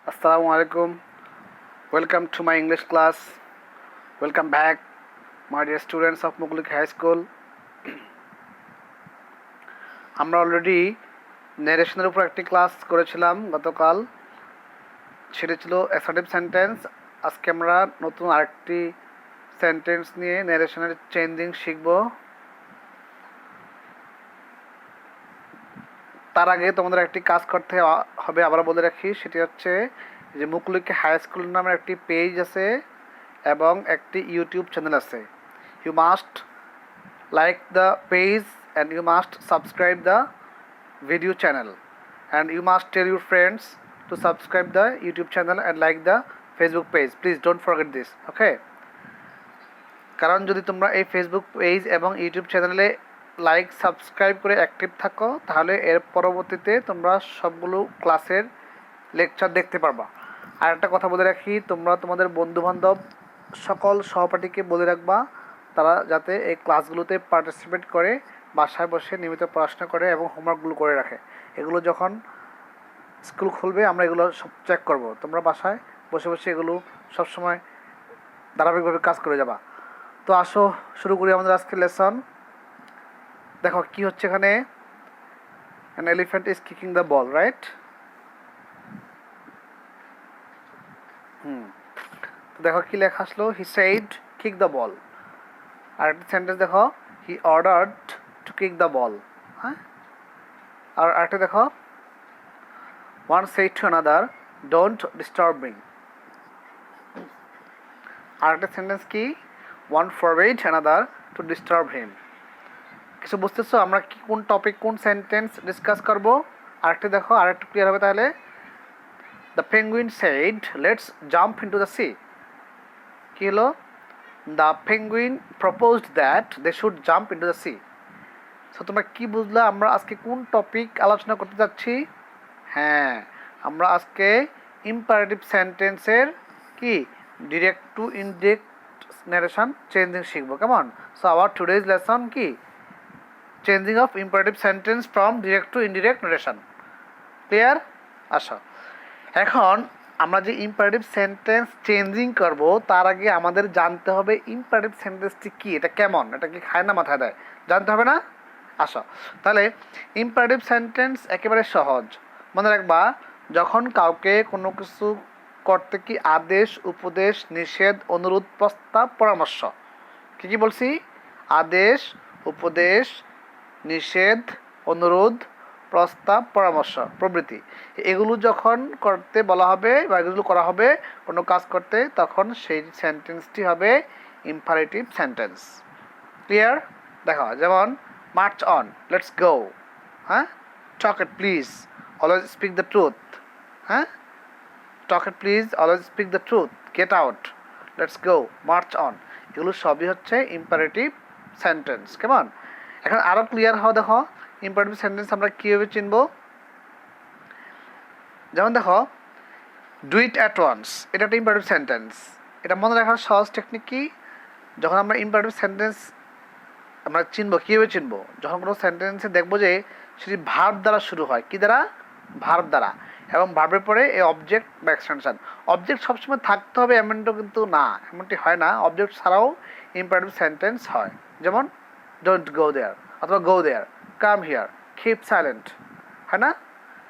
Assalamu alaikum. Welcome to my English class. Welcome back, my dear students of Muglik High School. আমরা already ন্যারেশনের উপর একটি class করেছিলাম গতকাল। সেটা ছিল অ্যাসার্টিভ সেন্টেন্স। আজকে আমরা নতুন আরেকটি সেন্টেন্স নিয়ে ন্যারেশনের চেঞ্জিং শিখব। তার আগে তোমাদের একটি কাজ করতে হবে, আবার বলে রাখি, সেটি হচ্ছে যে মুকলিক হাই স্কুল নামের একটি পেজ আছে এবং একটি ইউটিউব চ্যানেল আছে। You must like the page and you must subscribe the video channel and you must tell your friends to subscribe the YouTube channel and like the Facebook page. Please don't forget this, okay? কারণ যদি তোমরা এই Facebook page এবং YouTube চ্যানেলে like subscribe করে active থাকো তাহলে এর পরবর্তীতে তোমরা সবগুলো ক্লাসের লেকচার দেখতে পারবা। আর একটা কথা বলে রাখি, তোমরা তোমাদের বন্ধুবান্ধব সকল সহপাঠীকে বলে রাখবা তারা যাতে এই ক্লাসগুলোতে পার্টিসিপেট করে, বাসায় বসে নিয়মিত পড়াশোনা করে এবং হোমওয়ার্কগুলো করে রাখে। এগুলো যখন স্কুল খুলবে আমরা এগুলো সব চেক করব। তোমরা বাসায় বসে বসে এগুলো সবসময় ধারাবাহিকভাবে কাজ করে যাবা। তো আসো শুরু করি আমাদের আজকের লেসন। দেখো কি হচ্ছে এখানে, an elephant is kicking the ball, right? তো দেখো কি লেখা আসলো, he said kick the ball। আর একটা সেন্টেন্স দেখো, he ordered to kick the ball। হ্যাঁ, আর একটা দেখো, one said to another don't disturb me। আর একটা সেন্টেন্স কি, one forbade another to disturb him। কিছু বুঝতেছো আমরা কি কোন টপিক কোন সেন্টেন্স ডিসকাস করব? আরেকটা দেখো, আরেকটু ক্লিয়ার হবে তাহলে। The penguin said let's jump into the sea. কি হলো? The penguin proposed that they should jump into the sea. So তোমরা কি বুঝলে আমরা আজকে কোন টপিক আলোচনা করতে যাচ্ছি? হ্যাঁ, আমরা আজকে ইম্পারেটিভ সেন্টেন্সের কি direct to indirect narration changing শিখবো। কেমন? সো আওয়ার টুডেজ লেসন কি, changing of imperative sentence from direct to indirect narration. Clear? আসো, এখন আমরা যে ইম্পারেটিভ সেন্টেন্স চেঞ্জিং করব তার আগে আমাদের জানতে হবে ইম্পারেটিভ সেন্টেন্সটি কি, এটা কেমন, এটা কি খায় না মাথায় দেয়, জানতে হবে না? আসো তাহলে ইম্পারেটিভ সেন্টেন্স একেবারে সহজ। মনে রাখবা, যখন কাউকে কোনো কিছু করতে কি আদেশ, উপদেশ, নিষেধ, অনুরোধ, প্রস্তাব, পরামর্শ, কী কী বলছি? আদেশ, উপদেশ, নিষেধ, অনুরোধ, প্রস্তাব, পরামর্শ প্রভৃতি, এগুলো যখন করতে বলা হবে বা এগুলো করা হবে কোনো কাজ করতে, তখন সেই সেন্টেন্সটি হবে ইম্পারেটিভ সেন্টেন্স। ক্লিয়ার? দেখো, যেমন মার্চ অন, লেটস গো। হ্যাঁ, talk it please, always speak the truth. হ্যাঁ, talk it please, always speak the truth, get out, let's go, march on, এগুলো সবই হচ্ছে ইম্পারেটিভ সেন্টেন্স। কেমন? এখন আরও ক্লিয়ার হওয়া, দেখো ইম্পারেটিভ সেন্টেন্স আমরা কীভাবে চিনব। যেমন দেখো, ডু ইট অ্যাট ওয়ান্স, এটা একটা ইম্পারেটিভ সেন্টেন্স। এটা মনে রাখার সহজ টেকনিক কি, যখন আমরা ইম্পারেটিভ সেন্টেন্স আমরা চিনবো, কীভাবে চিনবো? যখন কোনো সেন্টেন্সে দেখবো যে সেটি ভার্ব দ্বারা শুরু হয়। কী দ্বারা? ভার্ব দ্বারা। এবং ভার্বের পরে এই অবজেক্ট বা এক্সটেনশন। অবজেক্ট সবসময় থাকতে হবে এমনটা কিন্তু না, এমনটি হয় না। অবজেক্ট ছাড়াও ইম্পারেটিভ সেন্টেন্স হয়। যেমন ডোন্ট গো দেয়ার অথবা গো there, come here, keep silent, হয় না?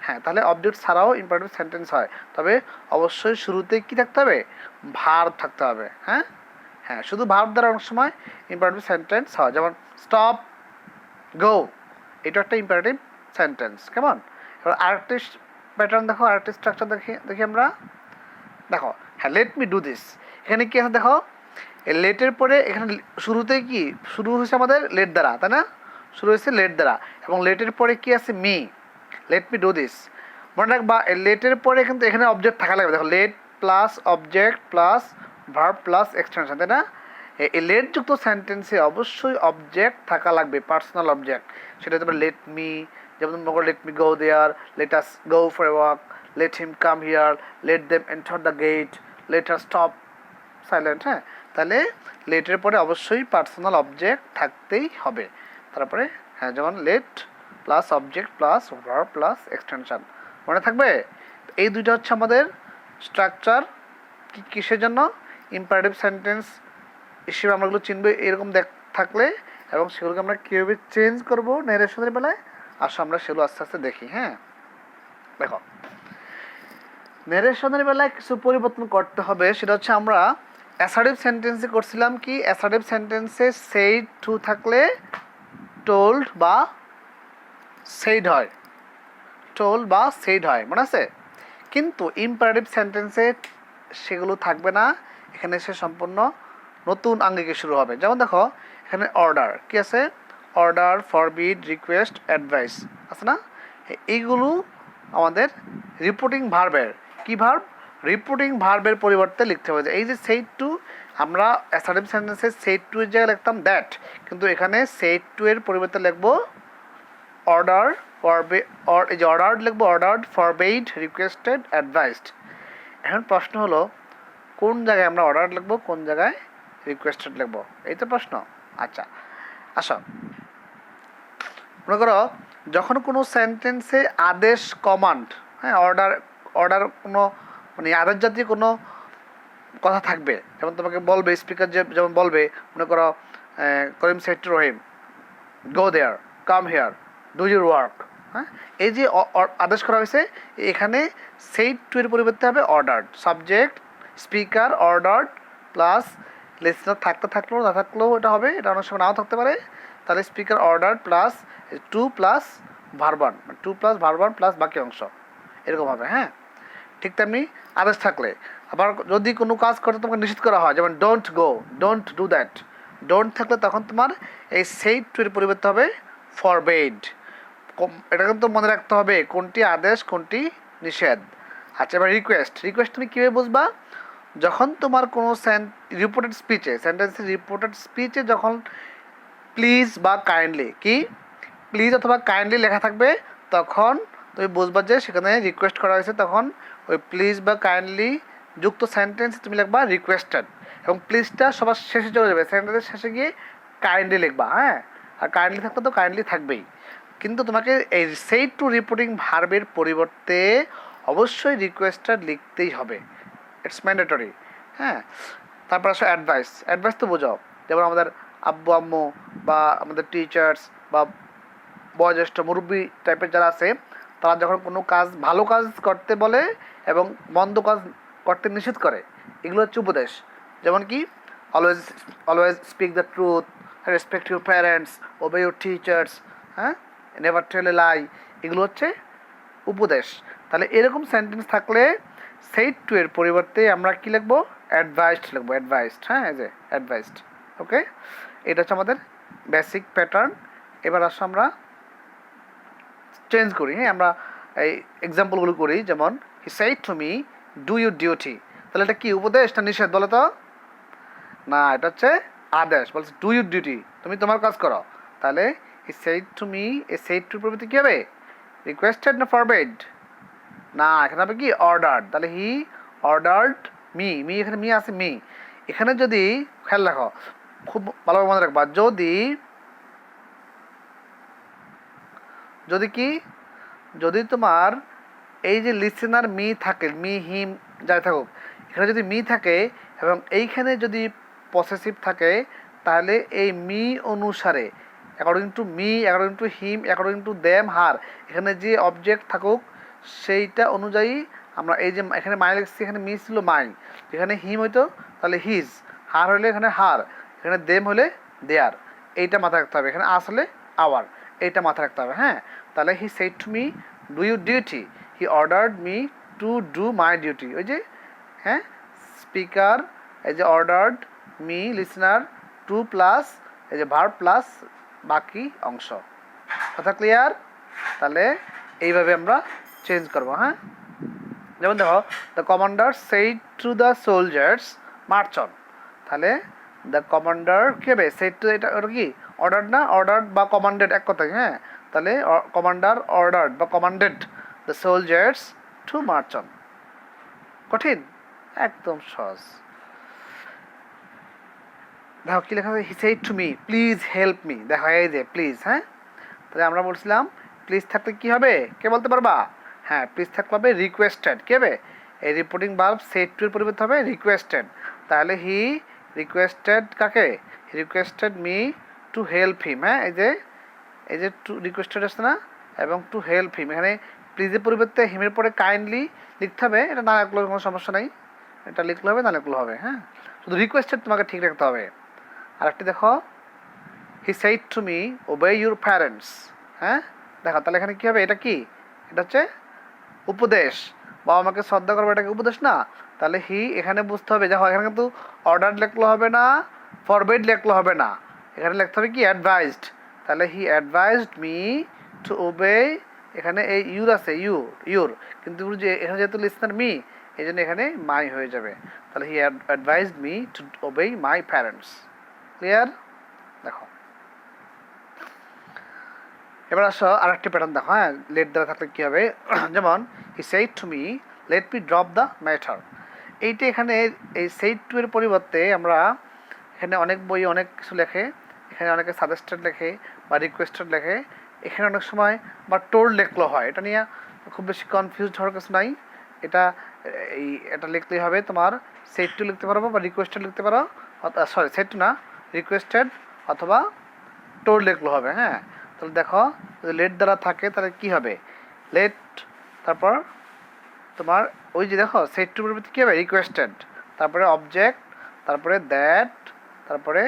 হ্যাঁ, তাহলে অবজেক্ট ছাড়াও ইম্পারেটিভ সেন্টেন্স হয়, তবে অবশ্যই শুরুতে কী থাকতে হবে? ভার্ব থাকতে হবে। হ্যাঁ হ্যাঁ, শুধু ভার্ব দ্বারা অনেক সময় ইম্পারেটিভ সেন্টেন্স হয়। যেমন স্টপ, গো, এটা একটা ইম্পারেটিভ সেন্টেন্স। কেমন? এবার আরেকটি প্যাটার্ন দেখো, আরেকটি স্ট্রাকচার দেখি আমরা। দেখো, হ্যাঁ, লেট মি ডু দিস, এখানে কি আছে দেখো, লেটের পরে এখানে শুরুতে কি শুরু হয়েছে আমাদের লেট দ্বারা, তাই না? শুরু হয়েছে লেট দ্বারা, এবং লেটের পরে কি আছে? Me, let me do this. মনে রাখবা, লেটের পরে কিন্তু এখানে অবজেক্ট থাকা লাগবে। দেখো, let plus object plus verb plus extension, তাই না? এই লেটযুক্ত সেন্টেন্সে অবশ্যই অবজেক্ট থাকা লাগবে, পার্সোনাল অবজেক্ট। সেটা হতে পারে লেট মি, যেমন let me go there, let us go for a walk, let him come here, let them enter the gate, let us stop silent. হ্যাঁ, তাহলে লেটের পরে অবশ্যই পার্সোনাল অবজেক্ট থাকতেই হবে। তারপরে হ্যাঁ, যেমন let plus object plus verb plus extension, মনে থাকবে? এই দুইটা হচ্ছে আমাদের স্ট্রাকচার কিসের জন্য, ইম্পারেটিভ সেন্টেন্স হিসেবে আমরা এগুলো চিনবো এরকম থাকলে, এবং সেগুলোকে আমরা কীভাবে চেঞ্জ করবো ন্যারেশনের বেলায়, আসো আমরা সেগুলো আস্তে আস্তে দেখি। হ্যাঁ, দেখো ন্যারেশনের বেলায় কিছু পরিবর্তন করতে হবে। সেটা হচ্ছে আমরা অ্যাসার্টিভ সেন্টেন্সে করছিলাম কি, অ্যাসার্টিভ সেন্টেন্সে সেইড টু থাকলে টোল্ড বা সেইড হয়, টোল্ড বা সেইড হয়, মনে আছে? কিন্তু ইম্পারেটিভ সেন্টেন্সে সেগুলো থাকবে না, এখানে সে সম্পূর্ণ নতুন আঙ্গিকে শুরু হবে। যেমন দেখো এখানে অর্ডার কি আছে, অর্ডার, ফরবিড, রিকোয়েস্ট, অ্যাডভাইস আছে না? এইগুলো আমাদের রিপোর্টিং ভার্বের কি ভার্ব, রিপোর্টিং ভার্বের পরিবর্তে লিখতে হবে। এই যে সেইড টু, আমরা অ্যাসার্টিভ সেন্টেন্সে সেইড টু এর জায়গায় লিখতাম দ্যাট, কিন্তু এখানে সেইড টু এর পরিবর্তে লিখবো অর্ডার, এই যে অর্ডার লিখবো, অর্ডার্ড, ফরবেইড, রিকোয়েস্টেড, অ্যাডভাইসড। এখন প্রশ্ন হলো কোন জায়গায় আমরা অর্ডার লিখবো, কোন জায়গায় রিকোয়েস্টেড লিখবো, এই তো প্রশ্ন। আচ্ছা আসো, মনে করো যখন কোনো সেন্টেন্সে আদেশ, কমান্ড, হ্যাঁ, অর্ডার কোনো মানে আদেশ জাতীয় কোনো কথা থাকবে, যেমন তোমাকে বলবে স্পিকার, যেমন বলবে মনে করো Karim said to Rahim, go there, come here, do your work. হ্যাঁ, এই যে আদেশ করা হয়েছে, এখানে সেইড টু এর পরিবর্তে হবে ordered, subject speaker ordered plus listener থাকলেও না থাকলেও এটা হবে, এটা অনেক সময় নাও থাকতে পারে। তাহলে speaker ordered plus to plus verb one, to plus verb one plus বাকি অংশ, এরকম হবে। হ্যাঁ, ঠিক তেমনি আদেশ থাকলে, আবার যদি কোনো কাজ করতে তোমাকে নিষেধ করা হয়, যেমন don't go, don't do that, don't থাকলে তখন তোমার এই সেইড টু এর পরিবর্তে হবে ফরবেড। এটা কিন্তু মনে রাখতে হবে কোনটি আদেশ কোনটি নিষেধ। আচ্ছা, এবার রিকোয়েস্ট তুমি কীভাবে বুঝবা, যখন তোমার কোনো রিপোর্টেড স্পিচে, সেন্টেন্সের রিপোর্টেড স্পিচে যখন প্লিজ বা কাইন্ডলি, কি প্লিজ অথবা কাইন্ডলি লেখা থাকবে, তখন তুমি বুঝবা যে সেখানে রিকোয়েস্ট করা হয়েছে। তখন ওই প্লিজ বা কাইন্ডলি যুক্ত সেন্টেন্স তুমি লিখবা রিকোয়েস্টেড, এবং প্লিজটা সবার শেষে চলে যাবে, সেন্টেন্সের শেষে গিয়ে কাইন্ডলি লিখবা। হ্যাঁ, আর কাইন্ডলি থাকলে তো কাইন্ডলি থাকবেই, কিন্তু তোমাকে এই সেইড টু রিপোর্টিং ভার্বের পরিবর্তে অবশ্যই রিকোয়েস্টেড লিখতেই হবে, ইটস ম্যান্ডেটরি। হ্যাঁ, তারপর আসো অ্যাডভাইস তো বোঝাও, যেমন আমাদের আব্বু আম্মু বা আমাদের টিচার্স বা বয়োজ্যেষ্ঠ মুরব্বী টাইপের যারা আছে, তারা যখন কোনো কাজ, ভালো কাজ করতে বলে এবং মন্দ কাজ করতে নিষেধ করে, এগুলো হচ্ছে উপদেশ। যেমন কি always speak the truth, respect your parents, obey your teachers, হ্যাঁ, নেভার টেল এ লাই, এগুলো হচ্ছে উপদেশ। তাহলে এরকম সেন্টেন্স থাকলে সেইড টু এর পরিবর্তে আমরা কি লিখবো, অ্যাডভাইসড লিখবো, অ্যাডভাইসড। হ্যাঁ, এই যে অ্যাডভাইসড। ওকে, এটা হচ্ছে আমাদের বেসিক প্যাটার্ন। এবার আসো আমরা চেঞ্জ করি। হ্যাঁ, আমরা এই এক্সাম্পলগুলো করি, যেমন হি said to me do your duty. তাহলে এটা কি উপদেশ না নিষেধ বলো তো? না, এটা হচ্ছে আদেশ। বলছে ডু ইউর ডিউটি, তুমি তোমার কাজ করো। তাহলে হি সেড টু মি, এই সেড টুর পরিবর্তে কী হবে, রিকোয়েস্টেড না ফরবেড? না, এখানে হবে কি অর্ডার্ড। তাহলে হি অর্ডার্ড মি, এখানে মি আছে, এখানে যদি খেয়াল রাখো, খুব ভালোভাবে মনে রাখবা, যদি তোমার এই যে লিসেনার মি থাকে, মি হিম যাই থাকুক, এখানে যদি মি থাকে এবং এইখানে যদি পসেসিভ থাকে, তাহলে এই মি অনুসারে according to me, according to him, according to them, her, এখানে যে অবজেক্ট থাকুক সেইটা অনুযায়ী আমরা এই যে এখানে মাই লিখছি, এখানে মি ছিল মাই, এখানে হিম হইতো তাহলে হিজ, হার হলে এখানে হার, এখানে দেম হলে দেয়ার, এইটা মাথায় রাখতে হবে। এখানে আস হলে আওয়ার, এইটা মাথায় রাখতে হবে। হ্যাঁ, তাহলে he said to me do you duty, he ordered me to do my duty. ওই যে হ্যাঁ, স্পিকার, এই যে ordered me, listener, to plus এই যে ভার্ব প্লাস বাকি অংশ। কথা ক্লিয়ার? তাহলে এইভাবে আমরা চেঞ্জ করবো। হ্যাঁ, যেমন দেখো, the commander said to the soldiers march on. তাহলে দ্য কমান্ডার কী হবে, সেইড টু, এটা ওটা কি অর্ডার না, অর্ডার্ড বা কমান্ডেড এক কথায়। হ্যাঁ, তাহলে কমান্ডার অর্ডার্ড বা commanded the soldiers to march on. কঠিন? একদম সহজ। দেখো কী লেখা আছে, he said to me please help me. দেখো এই যে প্লিজ। হ্যাঁ, তাহলে আমরা বলছিলাম প্লিজ থাকলে কী হবে, কে বলতে পারবা? হ্যাঁ, প্লিজ থাকলে হবে রিকোয়েস্টেড। কী হবে? এই রিপোর্টিং ভার্ব সেড টু এর পরিবর্তে হবে রিকোয়েস্টেড। তাহলে হি রিকোয়েস্টেড কাকে? Requested me to help him. হ্যাঁ, এই যে টু রিকোয়েস্টেড আসছে না, এবং টু হেল্প হিম, এখানে প্লিজের পরিবর্তে হিমের পরে কাইন্ডলি লিখতে হবে। এটা না লিখলেও কোনো সমস্যা নেই, এটা লিখলে হবে না লিখলেও হবে। হ্যাঁ, শুধু রিকোয়েস্টেড তোমাকে ঠিক রাখতে হবে। আর একটি দেখো, he said to me obey your parents. হ্যাঁ, দেখো তাহলে এখানে কী হবে? এটা কি? এটা হচ্ছে উপদেশ। বাবা মাকে শ্রদ্ধা করবো, এটাকে উপদেশ না? তাহলে হি এখানে বুঝতে হবে, দেখো এখানে কিন্তু অর্ডার লিখলে হবে না, ফরবিড লিখলে হবে না, এখানে লিখতে হবে কি অ্যাডভাইসড। তাহলে হি অ্যাডভাইসড মি টু ওবে, এখানে এই ইউর আছে, ইউর, কিন্তু এখানে যেহেতু লিসনার মি, এই জন্য এখানে মাই হয়ে যাবে। তাহলে হি advised me two ওবে my parents. Clear? দেখো এবার আসো আরেকটি প্যাটার্ন দেখো। হ্যাঁ, লেট দ্বারা থাকলে কী হবে? যেমন হি said to me let me drop the matter. এইটা এখানে এই সেইড টু এর পরিবর্তে আমরা এখানে অনেক বই অনেক কিছু লেখে, এখানে অনেকে সাজেস্টেড লেখে বা রিকোয়েস্টেড লেখে, এখানে অনেক সময় বা টোল্ড লেখলো হয়। এটা নিয়ে খুব বেশি কনফিউজড হওয়ার কিছু নাই। এটা লিখলেই হবে, তোমার সেইড টু লিখতে পারবো বা রিকোয়েস্টেড লিখতে পারো, সরি সেইড টু না, রিকোয়েস্টেড অথবা টোল্ড লিখলে হবে। হ্যাঁ, তাহলে দেখো যদি লেট দ্বারা থাকে তাহলে কি হবে? লেট, তারপর তোমার ওই যে দেখো সেট টু পরিবর্তে কী হবে? রিকোয়েস্টেড, তারপরে অবজেক্ট, তারপরে দ্যাট, তারপরে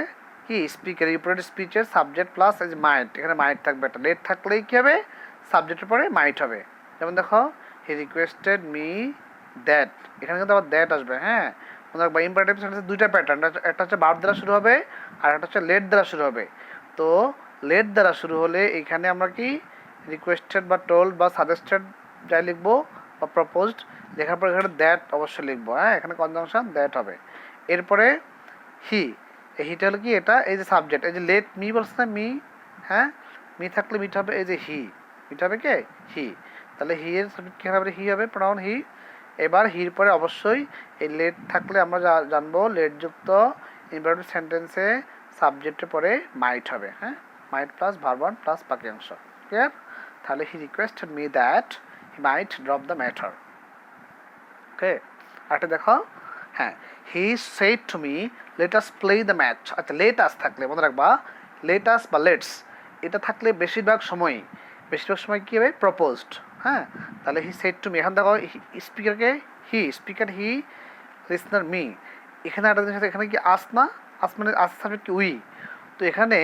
কি স্পিকার, রিপোর্টেড স্পিচের সাবজেক্ট প্লাস এই যে মাইট, এখানে মাইট থাকবে। একটা লেট থাকলেই কী হবে? সাবজেক্টের পরে মাইট হবে। যেমন দেখো হি রিকোয়েস্টেড মি দ্যাট, এখানে কিন্তু আবার দ্যাট আসবে। হ্যাঁ, মনে রাখবা ইম্পারেটিভ সেন্টেন্সে দুইটা প্যাটার্ন, একটা হচ্ছে ভার্ব দ্বারা শুরু হবে আর একটা হচ্ছে লেট দ্বারা শুরু হবে। তো লেট দ্বারা শুরু হলে এখানে আমরা কি রিকোয়েস্টেড বা টোল্ড বা সাজেস্টেড যাই লিখবো বা প্রপোজড, লেখার পর এখানে দ্যাট অবশ্যই লিখবো। হ্যাঁ, এখানে কনজাংশন দ্যাট হবে। এরপরে হি, এই হিটা হলো কি? এটা এই যে সাবজেক্ট, এই যে লেট মি বলছে না, মি। হ্যাঁ, মি থাকলে মিটা হবে এই যে হি, মিটা হবে কে? হি। তাহলে হি এর সাবজেক্ট কী হবে? হি হবে, প্রোনাউন হি। এবার হির পরে অবশ্যই এই লেট থাকলে আমরা জানবো লেটযুক্ত ইম্পারেটিভ সেন্টেন্সে সাবজেক্টের পরে মাইট হবে। হ্যাঁ, might plus verb one plus বাকি অংশ। ক্লিয়ার? তাহলে he requested me that he might drop the matter. Okay, আরেকটা দেখো। হ্যাঁ, he said to me let us play the match. আচ্ছা, লেট আস থাকলে মনে রাখবা, লেট আস বা লেটস এটা থাকলে বেশিরভাগ সময় কী হবে? প্রপোজড। হ্যাঁ, তাহলে হি সেড টু মি, এখন দেখো স্পিকারকে হি, স্পিকার হি, লিসনার মি। এখানে একটা জিনিস, এখানে কি আস না? আস মানে আস সাবজেক্ট কি? উই। তো এখানে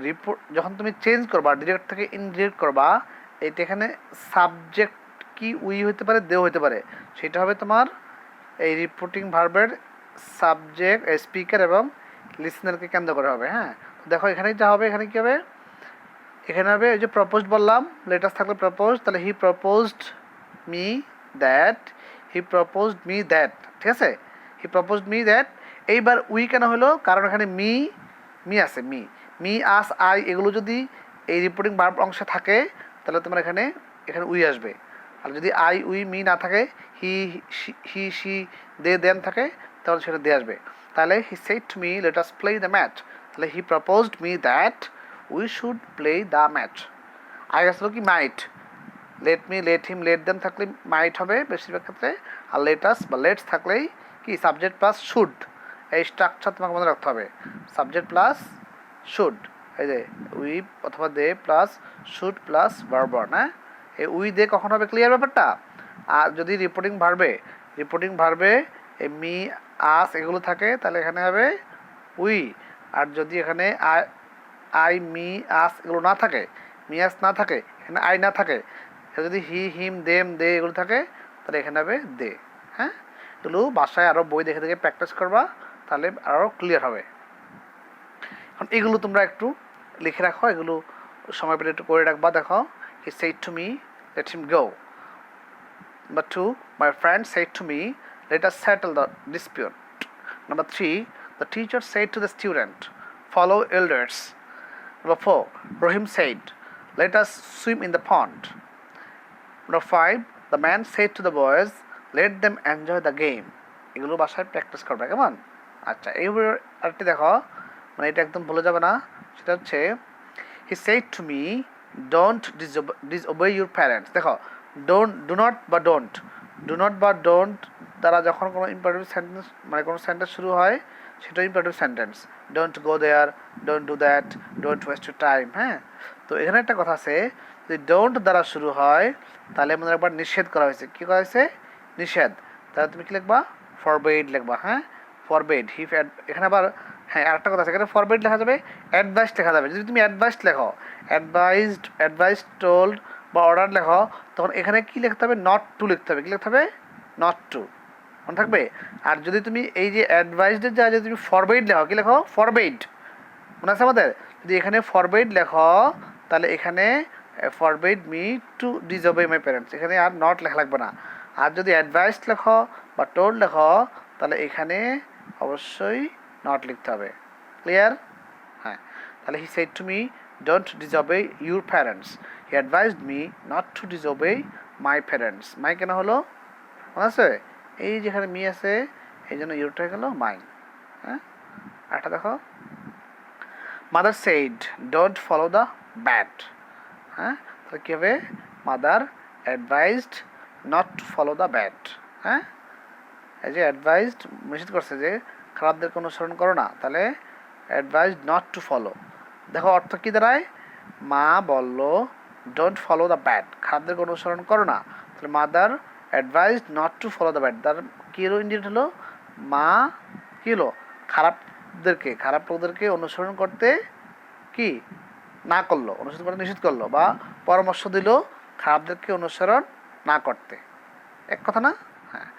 রিপোর্ট যখন তুমি চেঞ্জ করবা, ডিরেক্ট থেকে ইনডিরেক্ট করবা, এইটা এখানে সাবজেক্ট কি উই হতে পারে, দেও হতে পারে, সেটা হবে তোমার এই রিপোর্টিং ভার্বের সাবজেক্ট, স্পিকার এবং লিসনারকে কেন্দ্র করে হবে। হ্যাঁ, দেখো এখানে যা হবে, এখানে কী হবে? এখানে হবে ওই যে প্রপোজড বললাম, লেটাস থাকলে প্রপোজ, তাহলে he proposed me that, he proposed me that. ঠিক আছে, হি প্রপোজড মি দ্যাট। এইবার উই কেন হলো? কারণ এখানে মি আছে, মি আস আই, এগুলো যদি এই রিপোর্টিং ভার্ব অংশে থাকে তাহলে তোমার এখানে উই আসবে। আর যদি আই উই মি না থাকে, হি শি দে দেন থাকে, তাহলে সেটা দিয়ে আসবে। তাহলে he said to me let us play the match, তাহলে he proposed me that we should play the match. আগে আসলো কি might, let me, let him, let them থাকলে মাইট হবে বেশিরভাগ ক্ষেত্রে, আর লেটাস বা লেটস থাকলেই কি সাবজেক্ট প্লাস শুড। এই স্ট্রাকচার তোমাকে মনে রাখতে হবে, সাবজেক্ট প্লাস শুড, এই যে উই অথবা they plus should plus verb one. হ্যাঁ, এই উই দে কখন হবে? ক্লিয়ার ব্যাপারটা? আর যদি রিপোর্টিং ভার্বে এই মি আস এগুলো থাকে তাহলে এখানে হবে উই। আর যদি এখানে আই মি আস এগুলো না থাকে, মি আস না থাকে, এখানে আই না থাকে, যদি হি হিম দেম দে এগুলো থাকে তাহলে এখানে হবে দে। হ্যাঁ, এগুলো বাসায় আরও বই দেখে দেখে প্র্যাকটিস করবা, তাহলে আরও ক্লিয়ার হবে। এখন এগুলো তোমরা একটু লিখে রাখো, এগুলো সময় পেলে একটু করে রাখবা। দেখো, হি said to me let him go. Number 2, my friend said to me, let us settle the dispute. Number 3, the teacher said to the student, follow elders. Number 4, Rohim said, let us swim in the pond. Number 5, the man said to the boys, let them enjoy the game. এগুলো বাসায় practice করবে, কেমন? আচ্ছা, এইবার আরেকটি দেখো, মানে এটা একদম ভুলে যাবে না, সেটা হচ্ছে he said to me, don't disobey your parents. দেখো, ডো নট বা ডোন্ট, ডু নট বা ডোন্ট দ্বারা যখন কোনো ইম্পারেটিভ সেন্টেন্স মানে কোনো সেন্টেন্স শুরু হয় সেটা imperative sentence. Don't go there, don't do that, don't waste your time. হ্যাঁ, তো এখানে একটা কথা আছে, যদি ডোন্ট দ্বারা শুরু হয় তাহলে মনে একবার নিষেধ করা হয়েছে। কী করা হয়েছে? নিষেধ। তাহলে তুমি কী লিখবা? ফরবেড লিখবা। হ্যাঁ, ফরবেড হি, এখানে আবার হ্যাঁ আরেকটা কথা আছে, এখানে ফরবেড লেখা যাবে, অ্যাডভাইস লেখা যাবে। যদি তুমি অ্যাডভাইস লেখো, অ্যাডভাইস টোল্ড বা অর্ডার লেখো, তখন এখানে কী লিখতে হবে? নট টু লিখতে হবে। কী লিখতে হবে? নট টু, মনে থাকবে। আর যদি তুমি এই যে অ্যাডভাইসডের যা যদি তুমি ফরবেড লেখো, কী লেখো? ফরবেড, মনে আছে আমাদের? যদি এখানে ফরবেড লেখো তাহলে এখানে forbade me to disobey my parents, এখানে আর নট লেখা লাগবে না। আর যদি অ্যাডভাইস লেখো বা টোল্ড লেখো তাহলে এখানে অবশ্যই নট লিখতে হবে। ক্লিয়ার? হ্যাঁ, তাহলে he said to me don't disobey your parents, he advised me not to disobey my parents. My কেন হলো? মনে আছে? এই যেখানে মি আছে এই জন্য ইউরটা হয়ে গেল মাই। হ্যাঁ, আরেকটা দেখো, mother said don't follow the bad. হ্যাঁ, তাহলে কী হবে? Mother advised not to follow the bad. হ্যাঁ, এই যে অ্যাডভাইসড নিষেধ করছে যে খারাপদেরকে অনুসরণ করো না, তাহলে অ্যাডভাইসড নট টু ফলো। দেখো অর্থ কী দাঁড়ায়? মা বলল ডোন্ট ফলো দ্য ব্যাড, খারাপদেরকে অনুসরণ করো না। তাহলে mother advised not to follow the bad, তার কী হলো? ইন্ডিয়েট হলো মা কী হলো? খারাপ লোকদেরকে অনুসরণ করতে কি না করলো, অনুসরণ করতে নিষেধ করলো বা পরামর্শ দিল খারাপদেরকে অনুসরণ না করতে। এক কথা না? হ্যাঁ,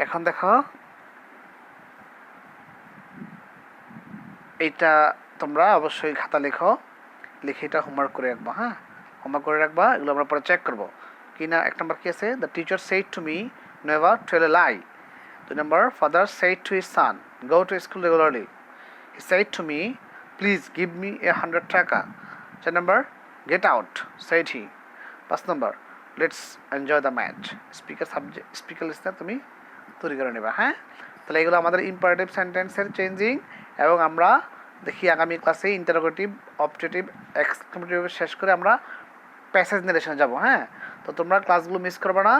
এখন দেখো এইটা তোমরা অবশ্যই খাতা লিখে এটা হোমওয়ার্ক করে রাখবা। হ্যাঁ, হোমওয়ার্ক করে রাখবা, এগুলো আমরা পরে চেক করবো কি না। এক নম্বর কী আছে? The teacher said to me never tell a lie. 2 number, father said to his son, go to school regularly. He said to me, please give me 100 taka. 4 number, get out, said he. 5 number, let's enjoy the match. Speaker listener তুমি তৈরি করে নেবা। হ্যাঁ, তাহলে এগুলো আমাদের imperative সেন্টেন্সের changing, এবং আমরা দেখি আগামী ক্লাসে ইন্টারোগেটিভ, অবজেক্টিভ, এক্সক্লেমেটিভ শেষ করে আমরা প্যাসেজ নারেশনে যাব। হ্যাঁ, তো তোমরা ক্লাসগুলো মিস করবে না,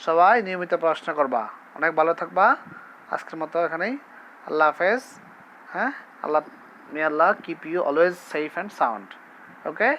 সবাই নিয়মিত পড়াশোনা করবা। অনেক ভালো থাকবা। আজকের মতো এখানেই, আল্লাহ হাফেজ। হ্যাঁ, Allah, may Allah keep you always safe and sound. Okay.